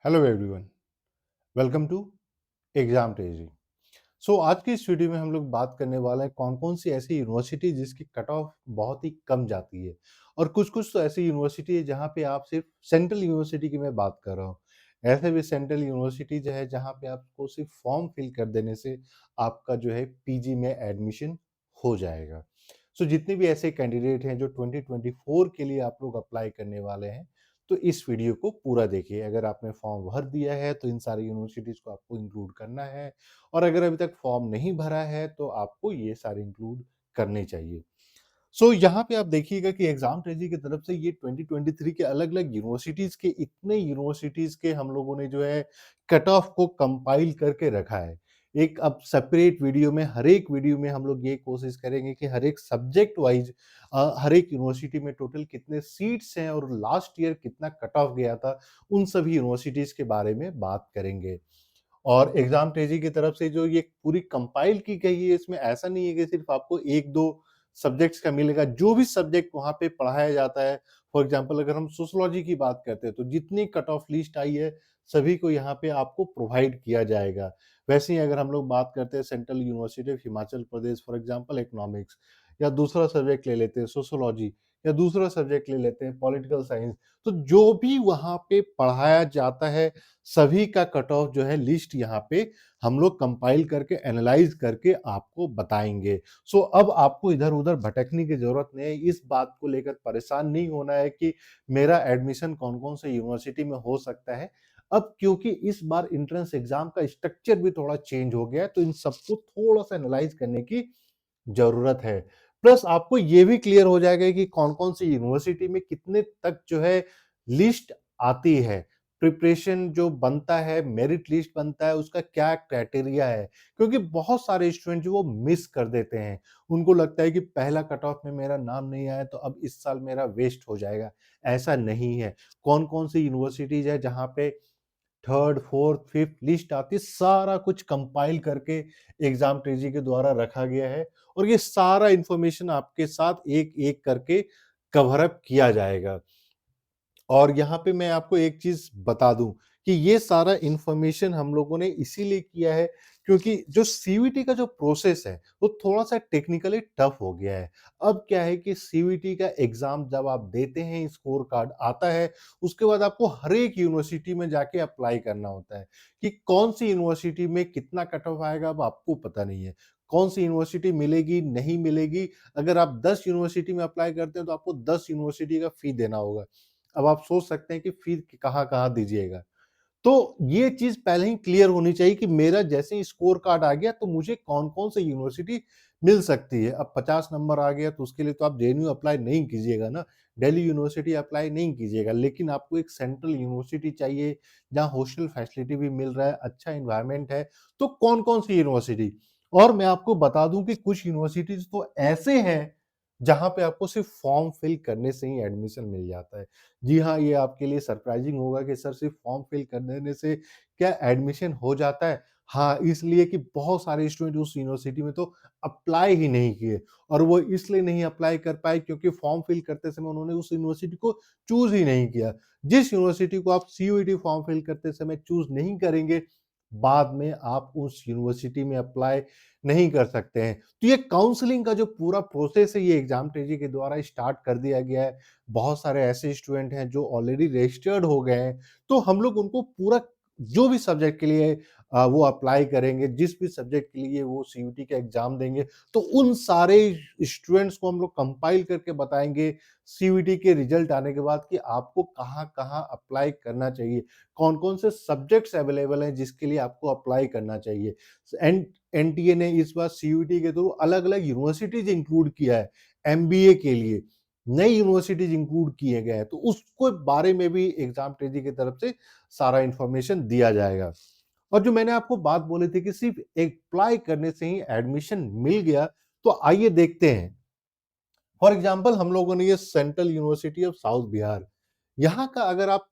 Hello everyone, welcome to exam ट्रेजिंग। आज की इस वीडियो में हम लोग बात करने वाले हैं कौन कौन सी ऐसी यूनिवर्सिटी जिसकी कट ऑफ बहुत ही कम जाती है और कुछ कुछ तो ऐसी यूनिवर्सिटी है जहाँ पे आप सिर्फ सेंट्रल यूनिवर्सिटी की मैं बात कर रहा हूँ। ऐसे भी सेंट्रल यूनिवर्सिटीज है जहाँ पे आपको सिर्फ फॉर्म फिल कर देने से आपका जो है पीजी में एडमिशन हो जाएगा। जितने भी ऐसे कैंडिडेट हैं जो 2024 के लिए आप लोग अप्लाई करने वाले हैं, तो इस वीडियो को पूरा देखिए। अगर आपने फॉर्म भर दिया है तो इन सारी यूनिवर्सिटीज को आपको इंक्लूड करना है, और अगर अभी तक फॉर्म नहीं भरा है तो आपको ये सारे इंक्लूड करने चाहिए। यहाँ पे आप देखिएगा कि एग्जाम ट्रेजी की तरफ से ये 2023 के अलग-अलग यूनिवर्सिटीज के इतने यूनिवर्सिटीज के हम लोगों ने जो है कट ऑफ को कंपाइल करके रखा है। एक अब सेपरेट वीडियो में, हर एक वीडियो में हम लोग ये कोशिश करेंगे कि हर एक सब्जेक्ट वाइज हर एक यूनिवर्सिटी में टोटल कितने सीट्स हैं और लास्ट ईयर कितना कट ऑफ गया था, उन सभी यूनिवर्सिटीज के बारे में बात करेंगे। और एग्जाम ट्रेजी की तरफ से जो ये पूरी कंपाइल की गई है, इसमें ऐसा नहीं है कि सिर्फ आपको 1-2 सब्जेक्ट्स का मिलेगा। जो भी सब्जेक्ट वहाँ पे पढ़ाया जाता है, फॉर एग्जांपल अगर हम सोशियोलॉजी की बात करते हैं, तो जितनी कट ऑफ लिस्ट आई है, सभी को यहाँ पे आपको प्रोवाइड किया जाएगा। वैसे ही अगर हम लोग बात करते हैं central university of Himachal Pradesh, for example economics, या दूसरा सब्जेक्ट ले लेते हैं सोशियोलॉजी, या दूसरा सब्जेक्ट ले लेते हैं पॉलिटिकल साइंस, तो जो भी वहाँ पे पढ़ाया जाता है, सभी का कट ऑफ जो है लिस्ट यहाँ पे हम लोग कंपाइल करके एनालाइज करके आपको बताएंगे। अब आपको इधर-उधर भटकने की जरूरत नहीं है, इस बात को लेकर परेशान नहीं होना है कि मेरा एडमिशन कौन-कौन से यूनिवर्सिटी में हो सकता है। अब क्योंकि इस बार एंट्रेंस एग्जाम का स्ट्रक्चर भी थोड़ा चेंज हो गया है, तो इन सबको थोड़ा-सा एनालाइज करने की ज़रूरत है। प्लस आपको ये भी क्लियर हो जाएगा कि कौन-कौन सी यूनिवर्सिटी में कितने तक जो है लिस्ट आती है। प्रिपरेशन जो बनता है, मेरिट लिस्ट बनता है, उसका क्या क्राइटेरिया है? क्योंकि बहुत सारे स्टूडेंट जो वो मिस कर देते हैं। उनको लगता है कि पहला कट ऑफ में मेरा नाम नहीं आया तो अब इस साल मेरा वेस्ट हो जाएगा। ऐसा नहीं है। कौन-कौन सी यूनिवर्सिटीज़ है जहाँ पे थर्ड, फोर्थ, फिफ्थ लिस्ट आती है, सारा कुछ कंपाइल करके एग्जाम ट्रेजी के द्वारा रखा गया है, और ये सारा इंफॉर्मेशन आपके साथ एक-एक करके कवर अप किया जाएगा। और यहाँ पे मैं आपको एक चीज़ बता दूँ कि ये सारा इन्फॉर्मेशन हम लोगों ने इसीलिए किया है क्योंकि जो सीयूईटी का जो प्रोसेस है, वो थोड़ा-सा टेक्निकली टफ हो गया है। अब क्या है कि सीयूईटी का एग्ज़ाम जब आप देते हैं, स्कोर कार्ड आता है, उसके बाद आपको हर एक यूनिवर्सिटी में जाके अप्लाई करना होता है कि कौन-सी यूनिवर्सिटी में कितना कट ऑफ आएगा, अब आपको पता नहीं है। कौन-सी यूनिवर्सिटी मिलेगी, नहीं मिलेगी। अगर आप 10 यूनिवर्सिटी में अप्लाई करते हैं, तो आपको 10 यूनिवर्सिटी का फी देना होगा। अब आप सोच सकते हैं कि फीस कहाँ-कहाँ दीजिएगा। तो ये चीज़ पहले ही क्लियर होनी चाहिए कि मेरा जैसे ही स्कोर कार्ड आ गया तो मुझे कौन-कौन से यूनिवर्सिटी मिल सकती है। अब 50 नंबर आ गया तो उसके लिए तो आप जेएनयू अप्लाई नहीं कीजिएगा ना, दिल्ली यूनिवर्सिटी अप्लाई नहीं कीजिएगा। लेकिन आपको एक सेंट्रल यूनिवर्सिटी चाहिए, जहाँ हॉस्टल फैसिलिटी भी मिल रहा है, अच्छा एनवायरनमेंट है, तो कौन-कौन सी यूनिवर्सिटी? और मैं आपको बता दूँ कि कुछ यूनिवर्सिटीज़ तो ऐसे हैं, जहाँ पे आपको सिर्फ फॉर्म फिल करने से ही एडमिशन मिल जाता है। जी हाँ, ये आपके लिए सरप्राइज़िंग होगा कि सर सिर्फ फॉर्म फिल कर देने से क्या एडमिशन हो जाता है? हाँ, इसलिए कि बहुत सारे स्टूडेंट उस यूनिवर्सिटी में तो अप्लाई ही नहीं किए, और वो इसलिए नहीं अप्लाई कर पाए क्योंकि फॉर्म फिल करते समय उन्होंने उस यूनिवर्सिटी को चूज़ ही नहीं किया। जिस यूनिवर्सिटी को आप सीयूईटी फॉर्म फिल करते समय चूज़ नहीं करेंगे, बाद में आप उस यूनिवर्सिटी में अप्लाई नहीं कर सकते हैं। तो ये काउंसलिंग का जो पूरा प्रोसेस है, ये एग्ज़ाम ट्रेजी के द्वारा स्टार्ट कर दिया गया है। बहुत सारे ऐसे स्टूडेंट हैं जो ऑलरेडी रजिस्टर्ड हो गए हैं, तो हम लोग उनको पूरा जो भी सब्जेक्ट के लिए वो अप्लाई करेंगे, जिस भी सब्जेक्ट के लिए वो सीयूईटी का एग्ज़ाम देंगे, तो उन सारे स्टूडेंट्स को हम लोग कंपाइल करके बताएँगे सीयूईटी के रिजल्ट आने के बाद कि आपको कहाँ-कहाँ अप्लाई करना चाहिए, कौन-कौन से सब्जेक्ट्स अवेलेबल हैं जिसके लिए आपको अप्लाई करना चाहिए। एन एनटीए ने इस बार सीयूईटी के थ्रू अलग-अलग यूनिवर्सिटीज़ इंक्लूड किया है एमबीए के लिए। नई यूनिवर्सिटीज़ इंक्लूड किए गए हैं, तो उसको बारे में भी एग्ज़ाम ट्रेजी की तरफ से सारा इन्फॉर्मेशन दिया जाएगा। और जो मैंने आपको बात बोली थी कि सिर्फ अप्लाई करने से ही एडमिशन मिल गया, तो आइए देखते हैं। फॉर एग्जांपल हम लोगों ने ये central university of south Bihar, यहाँ का अगर आप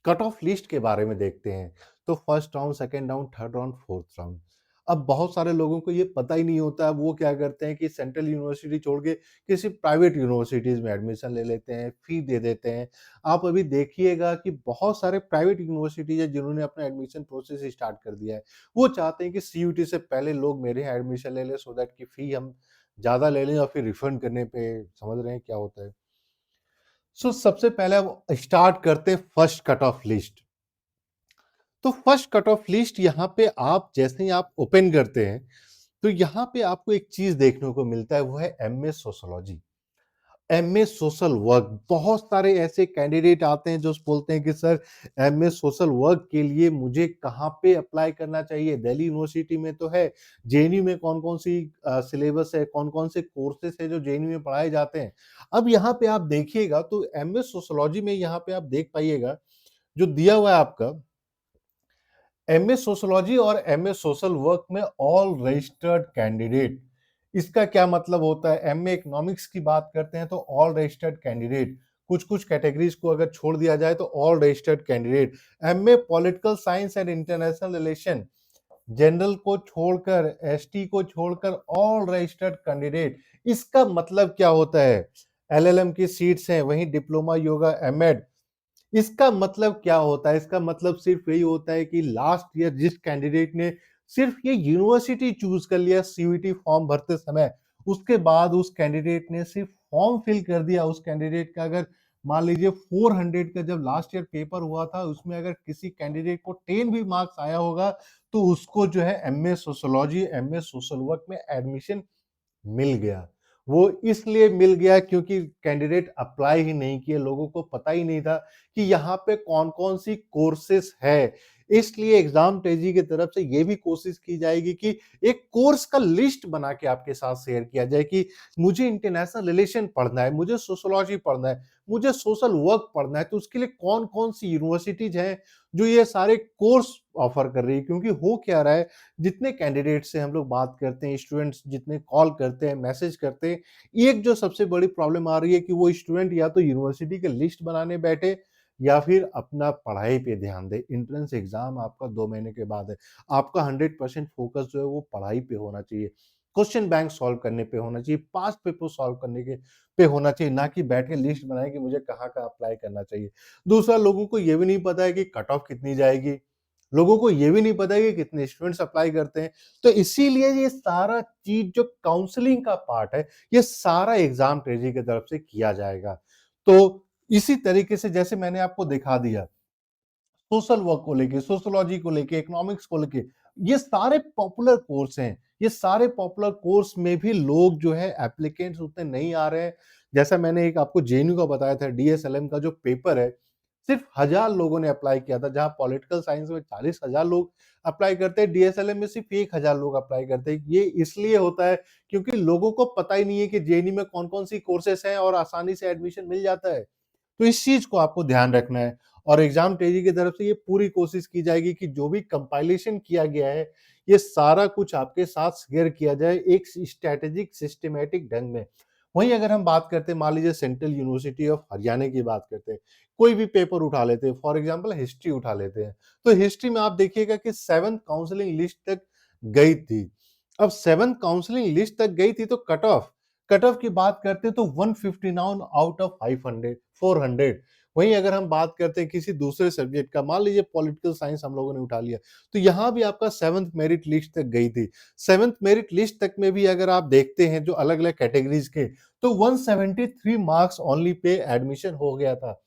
कट ऑफ लिस्ट के बारे में देखते हैं, तो first round, second round, third round, fourth round. अब बहुत सारे लोगों को ये पता ही नहीं होता है, वो क्या करते हैं कि सेंट्रल यूनिवर्सिटी छोड़ के किसी प्राइवेट यूनिवर्सिटीज़ में एडमिशन ले लेते हैं, फ़ी दे देते हैं। आप अभी देखिएगा कि बहुत सारे प्राइवेट यूनिवर्सिटीज़ हैं जिन्होंने अपना एडमिशन प्रोसेस स्टार्ट कर दिया है। वो चाहते हैं कि सीयूईटी से पहले लोग मेरे यहाँ एडमिशन ले लें सो दैट कि फ़ी हम ज़्यादा ले लें और फिर रिफंड करने पे समझ रहे हैं क्या होता है। सो सबसे पहले अब स्टार्ट करते हैं फर्स्ट कट ऑफ लिस्ट। तो फर्स्ट कट ऑफ लिस्ट यहाँ पे आप जैसे ही आप ओपन करते हैं, तो यहाँ पे आपको एक चीज़ देखने को मिलता है, वो है MA sociology. MA social work, बहुत सारे ऐसे कैंडिडेट आते हैं जो बोलते हैं कि सर एमए सोशल वर्क के लिए मुझे कहाँ पे अप्लाई करना चाहिए? दिल्ली यूनिवर्सिटी में तो है, जेएनयू में कौन-कौन सी सिलेबस है, कौन-कौन से कोर्सेज़ हैं जो जेएनयू में पढ़ाए जाते हैं। अब यहाँ पे आप देखिएगा तो एमए सोशियोलॉजी में यहाँ पे आप देख पाइएगा, जो दिया हुआ है आपका एमए सोशियोलॉजी और एमए सोशल वर्क में ऑल रजिस्टर्ड कैंडिडेट। इसका क्या मतलब होता है? एमए इकोनॉमिक्स की बात करते हैं तो ऑल रजिस्टर्ड कैंडिडेट, कुछ-कुछ कैटेगरीज को अगर छोड़ दिया जाए तो all registered candidate. MA political science and international relation, general को छोड़कर, एसटी को छोड़कर ऑल रजिस्टर्ड कैंडिडेट। इसका मतलब क्या होता है? एलएलएम की सीट्स हैं, वहीं डिप्लोमा, योगा, एमएड, इसका मतलब क्या होता है? इसका मतलब सिर्फ यही होता है कि लास्ट ईयर जिस कैंडिडेट ने सिर्फ ये यूनिवर्सिटी चूज़ कर लिया सीयूईटी फॉर्म भरते समय, उसके बाद उस कैंडिडेट ने सिर्फ फॉर्म फिल कर दिया, उस कैंडिडेट का अगर मान लीजिए 400 का जब लास्ट ईयर पेपर हुआ था, उसमें अगर किसी कैंडिडेट को 10 भी मार्क्स आया होगा, तो उसको जो है MA sociology, MA social work में एडमिशन मिल गया। वो इसलिए मिल गया क्योंकि कैंडिडेट अप्लाई ही नहीं किए, लोगों को पता ही नहीं था कि यहाँ पे कौन-कौन सी कोर्सेज़ है। इसलिए एग्ज़ाम तेजी की तरफ से ये भी कोशिश की जाएगी कि एक कोर्स का लिस्ट बना के आपके साथ शेयर किया जाए कि मुझे इंटरनेशनल रिलेशन पढ़ना है, मुझे सोशियोलॉजी पढ़ना है, मुझे सोशल वर्क पढ़ना है, तो उसके लिए कौन-कौन सी यूनिवर्सिटीज़ हैं, जो ये सारे कोर्स ऑफ़र कर रही है। क्योंकि हो क्या रहा है, जितने कैंडिडेट से हम लोग बात करते हैं, स्टूडेंट्स जितने कॉल करते हैं, मैसेज करते हैं, एक जो सबसे बड़ी प्रॉब्लम आ रही है कि वो स्टूडेंट या तो यूनिवर्सिटी की लिस्ट बनाने बैठे या फिर अपना पढ़ाई पे ध्यान दें। एंट्रेंस एग्ज़ाम आपका 2 महीने के बाद है। आपका 100% फ़ोकस जो है वो पढ़ाई पे होना चाहिए। क्वेश्चन बैंक सॉल्व करने पे होना चाहिए, पास्ट पेपर सॉल्व करने के पे होना चाहिए, ना कि बैठ के लिस्ट बनाएँ कि मुझे कहाँ-कहाँ अप्लाई करना चाहिए। दूसरा, लोगों को ये भी नहीं पता है कि कट ऑफ कितनी जाएगी। लोगों को ये भी नहीं पता है कि कितने स्टूडेंट्स अप्लाई करते हैं। तो इसीलिए ये सारा चीज़ जो काउंसलिंग का पार्ट है, ये सारा एग्ज़ाम ट्रेज़री की तरफ से किया जाएगा। तो इसी तरीके से जैसे मैंने आपको दिखा दिया, सोशल वर्क को लेके, सोशियोलॉजी को लेके, इकोनॉमिक्स को लेके, ये सारे पॉपुलर कोर्स हैं। ये सारे पॉपुलर कोर्स में भी लोग जो है एप्लीकेंट्स उतने नहीं आ रहे हैं। जैसा मैंने एक आपको जेएनयू का बताया था, डीएसएलएम का जो पेपर है, सिर्फ 1000 लोगों ने अप्लाई किया था, जहाँ पॉलिटिकल साइंस में 40,000 लोग अप्लाई करते हैं, डीएसएलएम में सिर्फ 1000 लोग अप्लाई करते हैं। ये इसलिए होता है क्योंकि लोगों को पता ही नहीं है कि जेएनयू में कौन-कौन सी कोर्सेज़ हैं और आसानी से एडमिशन मिल जाता है। तो इस चीज़ को आपको ध्यान रखना है और एग्ज़ाम तेज़ी की तरफ से ये पूरी कोशिश की जाएगी कि जो भी कंपाइलेशन किया गया है, ये सारा कुछ आपके साथ शेयर किया जाए एक स्ट्रैटेजिक सिस्टमैटिक ढंग में। वहीं अगर हम बात करते हैं, मान लीजिए सेंट्रल यूनिवर्सिटी ऑफ हरियाणा की बात करते हैं, कोई भी पेपर उठा लेते हैं, फॉर एग्ज़ाम्पल हिस्ट्री उठा लेते हैं, तो हिस्ट्री में आप देखिएगा कि 7th काउंसलिंग लिस्ट तक गई थी। अब 7th काउंसलिंग लिस्ट तक गई थी तो कट ऑफ की बात करते हैं तो 159 आउट ऑफ 500 400। वहीं अगर हम बात करते हैं किसी दूसरे सब्जेक्ट का, मान लीजिए पॉलिटिकल साइंस हम लोगों ने उठा लिया, तो यहाँ भी आपका 7th मेरिट लिस्ट तक गई थी। 7th मेरिट लिस्ट तक में भी अगर आप देखते हैं जो अलग-अलग कैटेगरीज़ के, तो 173 मार्क्स ओनली पे एडमिशन हो गया था।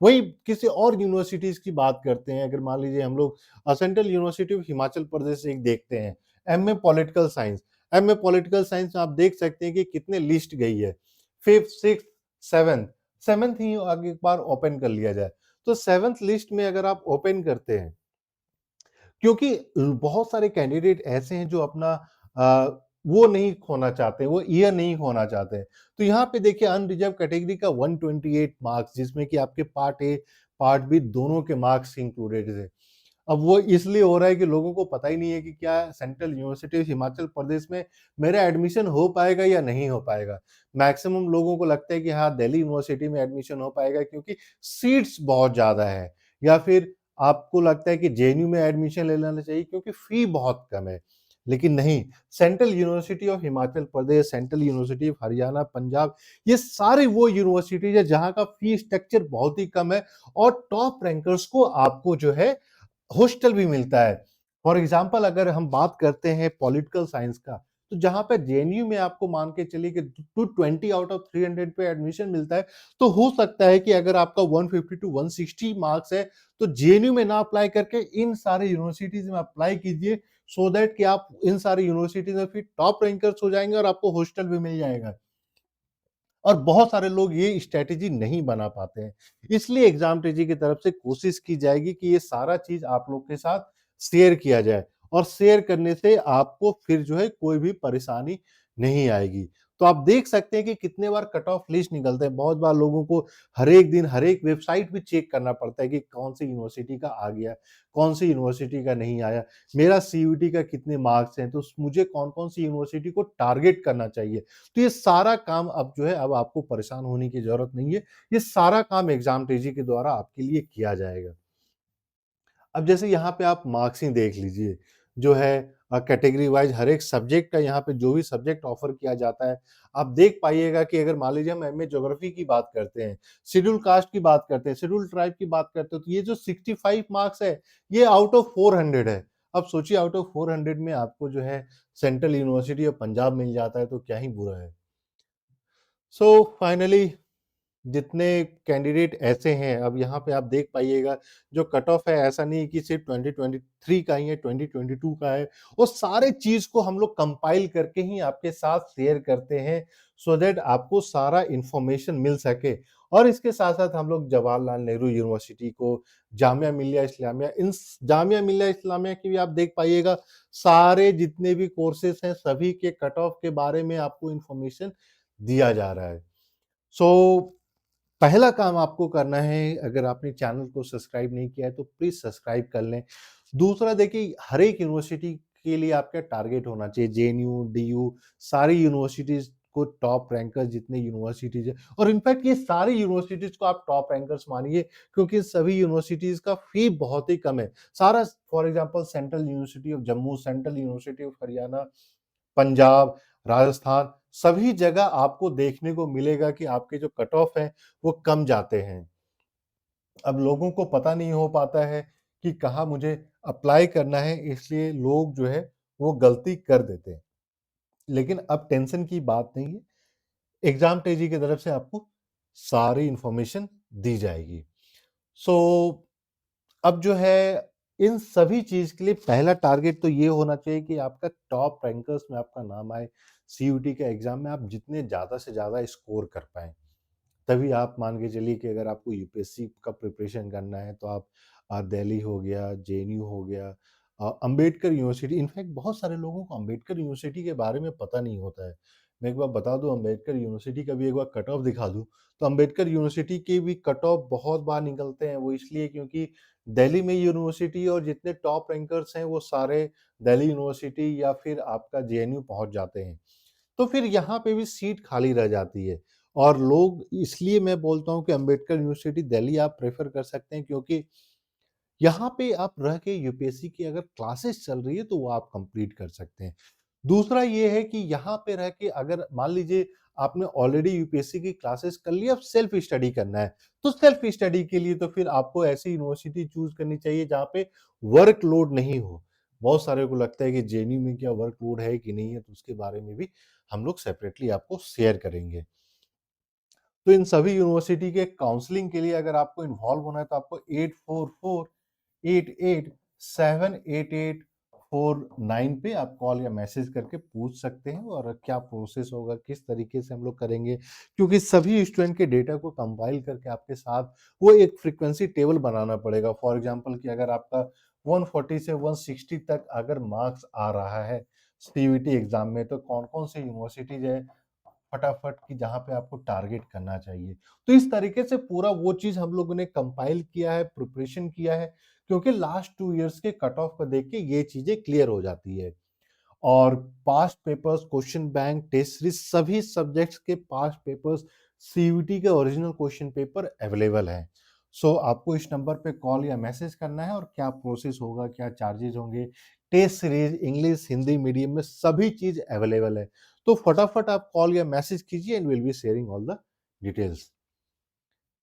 वहीं किसी और यूनिवर्सिटीज़ की बात करते हैं, अगर मान लीजिए हम लोग central university of Himachal Pradesh एक देखते हैं, MA political science. MA political science में आप देख सकते हैं कि कितने लिस्ट गई है, 5th, 6th, 7th, 7th ही आगे एक बार ओपन कर लिया जाए। तो 7th लिस्ट में अगर आप ओपन करते हैं, क्योंकि बहुत सारे कैंडिडेट ऐसे हैं जो अपना वो नहीं खोना चाहते, वो ईयर नहीं खोना चाहते। तो यहाँ पे देखिए अनरिजर्व कैटेगरी का 128 मार्क्स, जिसमें कि आपके पार्ट ए, पार्ट बी दोनों के मार्क्स इंक्लूडेड थे। अब वो इसलिए हो रहा है कि लोगों को पता ही नहीं है कि क्या सेंट्रल यूनिवर्सिटी हिमाचल प्रदेश में मेरा एडमिशन हो पाएगा या नहीं हो पाएगा। मैक्सिमम लोगों को लगता है कि हाँ, दिल्ली यूनिवर्सिटी में एडमिशन हो पाएगा क्योंकि सीट्स बहुत ज़्यादा है, या फिर आपको लगता है कि जेएनयू में एडमिशन ले लेना चाहिए क्योंकि फ़ी बहुत कम है। लेकिन नहीं, central university of Himachal Pradesh, central university of Haryana, Punjab, ये सारी वो यूनिवर्सिटीज़ है जहाँ का फी स्ट्रक्चर बहुत ही कम है और टॉप रैंकर्स को आपको जो है हॉस्टल भी मिलता है। फॉर एग्ज़ाम्पल अगर हम बात करते हैं पॉलिटिकल साइंस का, तो जहाँ पे जेएनयू में आपको मान के चलिए कि 220 आउट ऑफ 300 पे एडमिशन मिलता है, तो हो सकता है कि अगर आपका 150 टू 160 मार्क्स है, तो जेएनयू में ना अप्लाई करके इन सारे यूनिवर्सिटीज़ में अप्लाई कीजिए, सो दैट कि आप इन सारी यूनिवर्सिटीज़ में फिर टॉप रैंकर्स हो जाएँगे और आपको हॉस्टल भी मिल जाएगा। और बहुत सारे लोग ये स्ट्रैटेजी नहीं बना पाते हैं। इसलिए एग्ज़ामटेजी की तरफ से कोशिश की जाएगी कि ये सारा चीज़ आप लोग के साथ शेयर किया जाए और शेयर करने से आपको फिर जो है कोई भी परेशानी नहीं आएगी। तो आप देख सकते हैं कि कितने बार कट ऑफ लिस्ट निकलते हैं। बहुत बार लोगों को हर एक दिन हर एक वेबसाइट पे चेक करना पड़ता है कि कौन-सी यूनिवर्सिटी का आ गया, कौन-सी यूनिवर्सिटी का नहीं आया, मेरा सीयूईटी का कितने मार्क्स हैं, तो मुझे कौन-कौन सी यूनिवर्सिटी को टारगेट करना चाहिए। तो ये सारा काम अब जो है अब आपको परेशान होने की ज़रूरत नहीं है। ये सारा काम एग्ज़ामटेजी के द्वारा आपके लिए किया जाएगा। अब जैसे यहाँ पे आप मार्क्स ही देख लीजिए, जो है कैटेगरी वाइज़ हर एक सब्जेक्ट का यहाँ पे जो भी सब्जेक्ट ऑफ़र किया जाता है, आप देख पाइएगा कि अगर मान लीजिए हम एमए ज्योग्राफ़ी की बात करते हैं, शेड्यूल कास्ट की बात करते हैं, शेड्यूल ट्राइब की बात करते हैं, तो ये जो 65 मार्क्स है, ये आउट ऑफ 400 है। अब सोचिए आउट ऑफ 400 में आपको जो है सेंट्रल यूनिवर्सिटी ऑफ पंजाब मिल जाता है, तो क्या ही बुरा है। सो फाइनली जितने कैंडिडेट ऐसे हैं, अब यहाँ पे आप देख पाइएगा जो कट ऑफ है ऐसा नहीं है कि सिर्फ 2023 का ही है, 2022 का है। वो सारे चीज़ को हम लोग कंपाइल करके ही आपके साथ शेयर करते हैं सो दैट आपको सारा इन्फॉर्मेशन मिल सके। और इसके साथ-साथ हम लोग जवाहरलाल नेहरू यूनिवर्सिटी को, जामिया मिलिया इस्लामिया इन स जामिया मिलिया इस्लामिया की भी आप देख पाइएगा सारे जितने भी कोर्सेज़ हैं सभी के कट ऑफ के बारे में आपको इन्फॉर्मेशन दिया जा रहा है। सो पहला काम आपको करना है, अगर आपने चैनल को सब्सक्राइब नहीं किया है तो प्लीज़ सब्सक्राइब कर लें। दूसरा देखिए हर एक यूनिवर्सिटी के लिए आपका टारगेट होना चाहिए, जेएनयू, डीयू सारी यूनिवर्सिटीज़ को टॉप रैंकर्स जितने यूनिवर्सिटीज़ हैं और इनफैक्ट ये सारी यूनिवर्सिटीज़ को आप टॉप रैंकर्स मानिए क्योंकि सभी यूनिवर्सिटीज़ का फ़ी बहुत ही कम है। सारा for example central university of Jammu, central university of Haryana, Punjab, Rajasthan, सभी जगह आपको देखने को मिलेगा कि आपके जो कट ऑफ हैं, वो कम जाते हैं। अब लोगों को पता नहीं हो पाता है कि कहाँ मुझे अप्लाई करना है, इसलिए लोग जो है, वो गलती कर देते हैं। लेकिन अब टेंशन की बात नहीं है, एग्ज़ाम तेजी की तरफ से आपको सारी इन्फॉर्मेशन दी जाएगी। सो अब जो है, इन सभी चीज़ के लिए पहला टारगेट तो ये होना चाहिए कि आपका टॉप रैंकर्स में आपका नाम आए, सीयूईटी के एग्ज़ाम में आप जितने ज़्यादा से ज़्यादा स्कोर कर पाएँ। तभी आप मान के चलिए कि अगर आपको यूपीएससी का प्रिपरेशन करना है तो आप दिल्ली हो गया, जेएनयू हो गया, अंबेडकर यूनिवर्सिटी इनफैक्ट बहुत सारे लोगों को अंबेडकर यूनिवर्सिटी के बारे में पता नहीं होता है। मैं एक बार बता दूँ अंबेडकर यूनिवर्सिटी का भी एक बार कट ऑफ दिखा दूँ, तो अंबेडकर यूनिवर्सिटी के भी कट ऑफ बहुत बार निकलते हैं, वो इसलिए क्योंकि दिल्ली में यूनिवर्सिटी और जितने टॉप रैंकर्स हैं वो सारे दिल्ली यूनिवर्सिटी या फिर आपका जेएनयू पहुँच जाते हैं। तो फिर यहाँ पे भी सीट खाली रह जाती है और लोग इसलिए मैं बोलता हूँ कि अंबेडकर यूनिवर्सिटी दिल्ली आप प्रेफ़र कर सकते हैं क्योंकि यहाँ पे आप रह के यूपीएससी की अगर क्लासेस चल रही है तो वो आप कंप्लीट कर सकते हैं। दूसरा ये है कि यहाँ पे रह के अगर मान लीजिए आपने ऑलरेडी यूपीएससी की क्लासेस कर ली, अब सेल्फ स्टडी करना है, तो सेल्फ स्टडी के लिए तो फिर आपको ऐसी यूनिवर्सिटी चूज़ करनी चाहिए जहाँ पे वर्कलोड नहीं हो। बहुत सारे को लगता है कि जेएनयू में क्या वर्कलोड है कि नहीं है, तो उसके बारे में भी हम लोग सेपरेटली आपको शेयर करेंगे। तो इन सभी यूनिवर्सिटी के काउंसलिंग के लिए अगर आपको इन्वॉल्व होना है तो आपको 8448878849 पे आप कॉल या मैसेज करके पूछ सकते हैं और क्या प्रोसेस होगा, किस तरीके से हम लोग करेंगे। क्योंकि सभी स्टूडेंट के डेटा को कंपाइल करके आपके साथ वो एक फ्रीक्वेंसी टेबल बनाना पड़ेगा। फॉर एग्ज़ाम्पल कि अगर आपका 140 से 160 तक अगर मार्क्स आ रहा है सीयूईटी एग्ज़ाम में, तो कौन-कौन सी यूनिवर्सिटीज़ है फटाफट कि जहाँ पे आपको टारगेट करना चाहिए। तो इस तरीके से पूरा वो चीज़ हम लोगों ने कंपाइल किया है, प्रिपरेशन किया है, क्योंकि लास्ट 2 इयर्स के कट ऑफ को देख के ये चीज़ें क्लियर हो जाती है। और past papers, question bank, test series सभी सब्जेक्ट्स के पास्ट पेपर्स, सीयूईटी के ओरिजिनल क्वेश्चन पेपर अवेलेबल हैं। सो आपको इस नंबर पे कॉल या मैसेज करना है और क्या प्रोसेस होगा, क्या चार्जेस होंगे, test series English, Hindi medium में सभी चीज़ अवेलेबल है। तो फटाफट आप कॉल या मैसेज कीजिए and will be sharing all the details.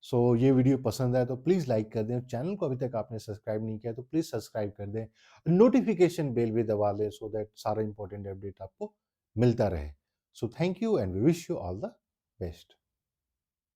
So ये वीडियो पसंद आए तो प्लीज़ लाइक कर दें, चैनल को अभी तक आपने सब्सक्राइब नहीं किया तो प्लीज़ सब्सक्राइब कर दें, नोटिफिकेशन बेल भी दबा लें सो दैट सारा इंपॉर्टेंट अपडेट आपको मिलता रहे। So thank you and we wish you all the best.